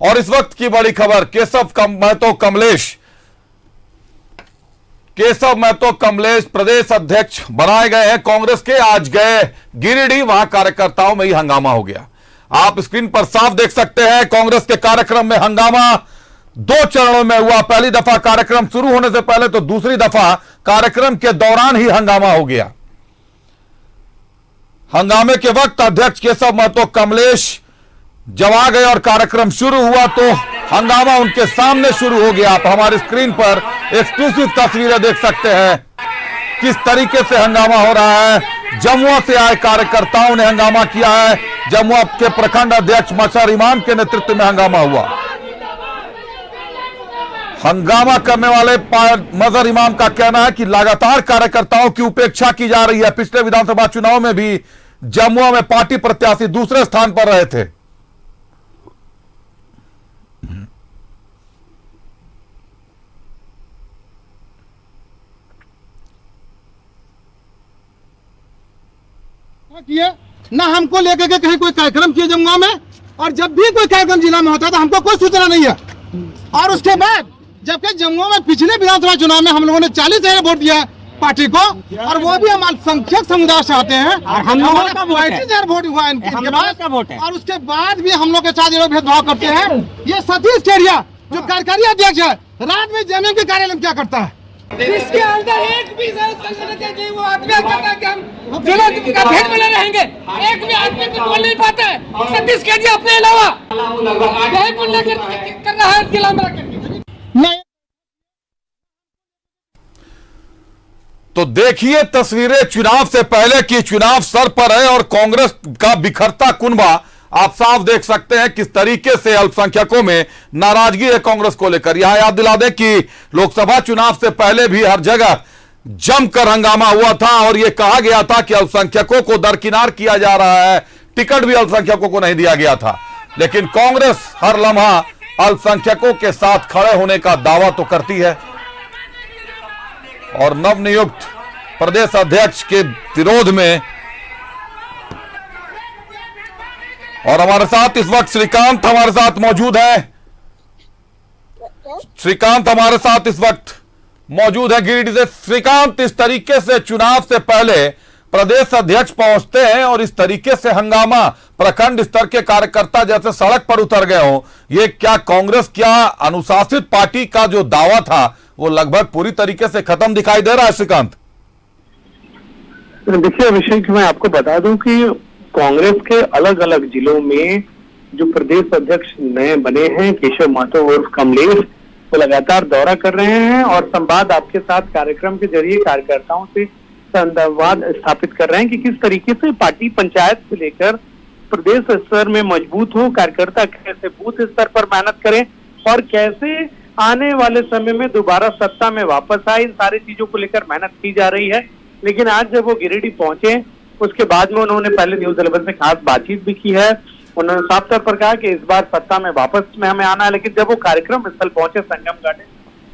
और इस वक्त की बड़ी खबर, केशव महतो कमलेश प्रदेश अध्यक्ष बनाए गए हैं कांग्रेस के। आज गए गिरिडीह, वहां कार्यकर्ताओं में ही हंगामा हो गया। आप स्क्रीन पर साफ देख सकते हैं, कांग्रेस के कार्यक्रम में हंगामा 2 चरणों में हुआ। पहली दफा कार्यक्रम शुरू होने से पहले तो दूसरी दफा कार्यक्रम के दौरान ही हंगामा हो गया। हंगामे के वक्त अध्यक्ष केशव महतो कमलेश जब आ गए और कार्यक्रम शुरू हुआ तो हंगामा उनके सामने शुरू हो गया। आप हमारी स्क्रीन पर एक्सक्लूसिव तस्वीरें देख सकते हैं किस तरीके से हंगामा हो रहा है। जमुआ से आए कार्यकर्ताओं ने हंगामा किया है। जमुआ के प्रखंड अध्यक्ष मजहर इमाम के नेतृत्व में हंगामा हुआ। हंगामा करने वाले मजहर इमाम का कहना है कि लगातार कार्यकर्ताओं की उपेक्षा की जा रही है। पिछले विधानसभा चुनाव में भी जमुआ में पार्टी प्रत्याशी दूसरे स्थान पर रहे थे। किए ना हमको लेकर के कहीं कोई कार्यक्रम किए जमुआ में, और जब भी कोई कार्यक्रम जिला में होता है तो हमको कोई सूचना नहीं है। और उसके बाद जबकि जमुआ में पिछले विधानसभा चुनाव में हम लोगों ने 40,000 वोट दिया पार्टी को, और वो भी हम अल्पसंख्यक समुदाय से आते हैं। हम लोगों का 35,000 वोट हुआ इनके बाद, और उसके बाद भी हम लोग के साथ ये लोग भेदभाव करते हैं। ये सतीश केरिया जो कार्यकारी अध्यक्ष है, रात में जमीन के कार्यालय में क्या करता है? इसके अंदर एक भी वो आदमी कहता है कि हम जिला का भेद बने रहेंगे, एक भी आदमी को बोल नहीं पाता है। सतीश केडिया अपने अलावा यही को लेकर कर रहा है जिला में। तो देखिए तस्वीरें चुनाव से पहले की, चुनाव सर पर है और कांग्रेस का बिखरता कुनबा आप साफ देख सकते हैं किस तरीके से अल्पसंख्यकों में नाराजगी है कांग्रेस को लेकर। यहां याद दिला दें कि लोकसभा चुनाव से पहले भी हर जगह जमकर हंगामा हुआ था और यह कहा गया था कि अल्पसंख्यकों को दरकिनार किया जा रहा है, टिकट भी अल्पसंख्यकों को नहीं दिया गया था। लेकिन कांग्रेस हर लम्हा अल्पसंख्यकों के साथ खड़े होने का दावा तो करती है और नवनियुक्त प्रदेश अध्यक्ष के विरोध में। और हमारे साथ इस वक्त श्रीकांत हमारे साथ मौजूद है। श्रीकांत हमारे साथ इस वक्त मौजूद है गिरिडीह से। श्रीकांत, इस तरीके से चुनाव से पहले प्रदेश अध्यक्ष पहुंचते हैं और इस तरीके से हंगामा, प्रखंड स्तर के कार्यकर्ता जैसे सड़क पर उतर गए हो, ये क्या कांग्रेस, क्या अनुशासित पार्टी का जो दावा था वो लगभग पूरी तरीके से खत्म दिखाई दे रहा है? श्रीकांत देखिए अभिषेक, मैं आपको बता दूं कि कांग्रेस के अलग अलग जिलों में जो प्रदेश अध्यक्ष नए बने हैं केशव महतो उर्फ कमलेश, वो लगातार दौरा कर रहे हैं और संवाद आपके साथ कार्यक्रम के जरिए कार्यकर्ताओं से संवाद स्थापित कर रहे हैं कि किस तरीके से पार्टी पंचायत से लेकर प्रदेश स्तर में मजबूत हो, कार्यकर्ता कैसे बूथ स्तर पर मेहनत करें और कैसे आने वाले समय में दोबारा सत्ता में वापस आए। इन सारी चीजों को लेकर मेहनत की जा रही है। लेकिन आज जब वो गिरिडीह पहुंचे उसके बाद में उन्होंने पहले न्यूज 11 से खास बातचीत भी की है। उन्होंने साफ तौर पर कहा कि इस बार सत्ता में वापस में हमें आना है। लेकिन जब वो कार्यक्रम स्थल पहुंचे संगम गार्डन,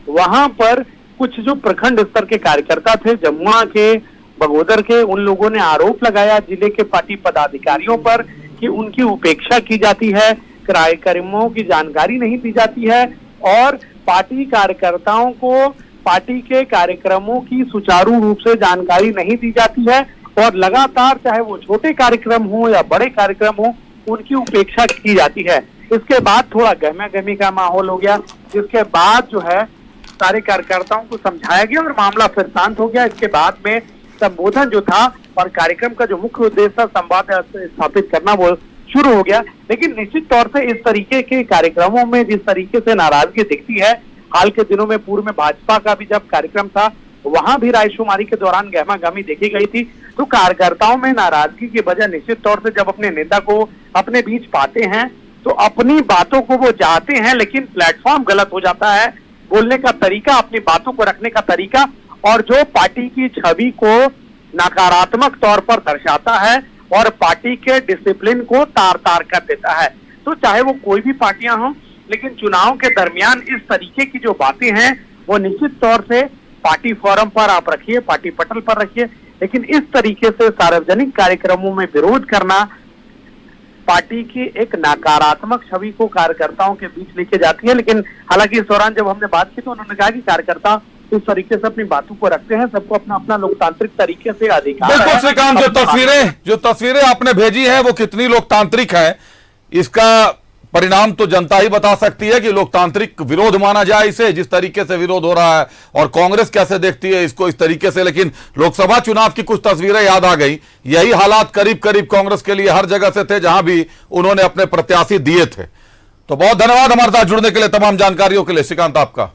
वहां पर कुछ जो प्रखंड स्तर के कार्यकर्ता थे जमुआ के, बगोदर के, उन लोगों ने आरोप लगाया जिले के पार्टी पदाधिकारियों पर कि उनकी उपेक्षा की जाती है, कार्यक्रमों की जानकारी नहीं दी जाती है और पार्टी कार्यकर्ताओं को पार्टी के कार्यक्रमों की सुचारू रूप से जानकारी नहीं दी जाती है और लगातार चाहे वो छोटे कार्यक्रम हो या बड़े कार्यक्रम हो उनकी उपेक्षा की जाती है। इसके बाद थोड़ा गहमा गहमी का माहौल हो गया, जिसके बाद जो है सारे कार्यकर्ताओं को समझाया गया और मामला फिर शांत हो गया। इसके बाद में संबोधन जो था और कार्यक्रम का जो मुख्य उद्देश्य था संवाद स्थापित करना, वो शुरू हो गया। लेकिन निश्चित तौर से इस तरीके के कार्यक्रमों में जिस तरीके से नाराजगी दिखती है, हाल के दिनों में पूर्व में भाजपा का भी जब कार्यक्रम था वहां भी रायशुमारी के दौरान गहमा गहमी देखी गई थी। तो कार्यकर्ताओं में नाराजगी की वजह निश्चित तौर से जब अपने नेता को अपने बीच पाते हैं तो अपनी बातों को वो चाहते हैं, लेकिन प्लेटफॉर्म गलत हो जाता है, बोलने का तरीका, अपनी बातों को रखने का तरीका, और जो पार्टी की छवि को नकारात्मक तौर पर दर्शाता है और पार्टी के डिसिप्लिन को तार तार कर देता है। तो चाहे वो कोई भी पार्टियां हों, लेकिन चुनाव के दरमियान इस तरीके की जो बातें हैं वो निश्चित तौर से पार्टी फोरम पर आप रखिए, पार्टी पटल पर रखिए, लेकिन इस तरीके से सार्वजनिक कार्यक्रमों में विरोध करना, पार्टी की एक नकारात्मक छवि को कार्यकर्ताओं के बीच लेके जाती है। लेकिन हालांकि इस दौरान जब हमने बात की तो उन्होंने कहा कि कार्यकर्ता इस तरीके से अपनी बातों को रखते हैं, सबको अपना अपना लोकतांत्रिक तरीके से अधिकार बिल्कुल है। श्रीकांत, जो तस्वीरें आपने भेजी हैं वो कितनी लोकतांत्रिक है, इसका परिणाम तो जनता ही बता सकती है कि लोकतांत्रिक विरोध माना जाए इसे, जिस तरीके से विरोध हो रहा है, और कांग्रेस कैसे देखती है इसको इस तरीके से। लेकिन लोकसभा चुनाव की कुछ तस्वीरें याद आ गई। यही हालात करीब करीब कांग्रेस के लिए हर जगह से थे जहां भी उन्होंने अपने प्रत्याशी दिए थे। तो बहुत धन्यवाद हमारे साथ जुड़ने के लिए, तमाम जानकारियों के लिए श्रीकांत आपका।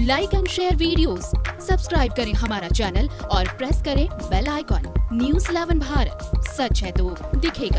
Like and share videos, subscribe करें हमारा चैनल और प्रेस करें बेल आइकॉन। न्यूज़ 11 भारत, सच है तो दिखेगा।